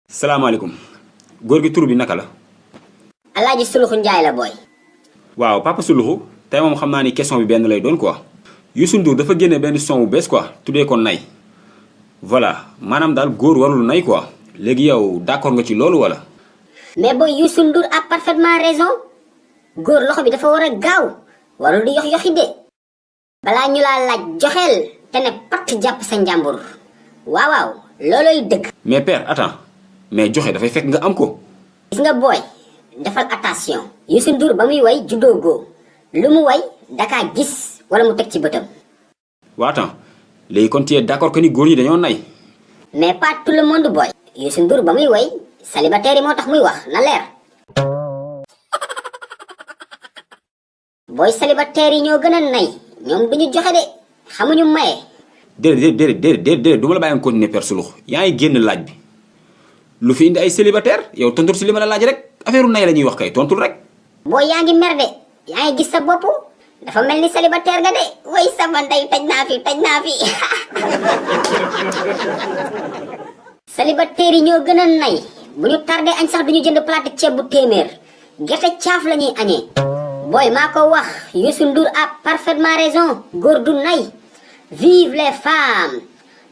salaamaaleykum góor gi tur bi naka la. Alaaji Suluxu Njaay la booy. waaw papa Suluxu tey moom xam naa ni question bi benn lay doon quoi. Youssou Ndour dafa génne benn son bu bees quoi tuddee ko nay. voilà maanaam daal góor warul nay quoi léegi yow d'accord nga ci loolu wala. mais booy Youssou Ndour a parfaitement raison góor loxo bi dafa war a gaaw warul di yox yoxi de. balaa ñu laa laaj joxeel te ne patt jàpp sa njàmbur waaw waaw looloy dëgg. mais père attends mais joxe dafay fekk nga am ko. gis nga booy defal attention Youssou Ndour ba muy way juddoo góo lu mu way dakaa gis wala mu teg ci bëtam. waa attends léegi kon tu es d'accord que ni góor ñi dañoo nay. mais pas tout le monde booy. Youssou Ndour ba muy way célibataire yi moo tax muy wax na leer. booy célibataire yi ñoo gën a nay ñoom duñu joxe de xamuñu maye. déedéet du ma la bàyyi nga continuer père Suluxu yaa ngi génn laaj bi lu fi indi ay célibataire yow tontul si li ma la laaj rek affaire nay la ñuy wax kay tontul rek. booy yaa ngi mer de yaa ngi gis sa bopp dafa mel ni célibataire nga de way sama ndey taj naa fi célibataire yi ñoo gën a nay bu ñu tardé añ sax duñu jënd plate ceeb bu téeméer gerte caaf la ñuy añee. booy maa ko wax Youssou Ndour a parfaitement raison góor du nay vive les femmes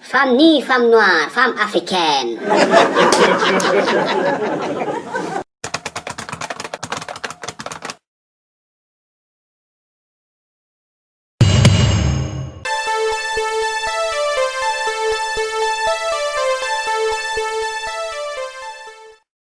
femmes ni femmes noires femmes africaines.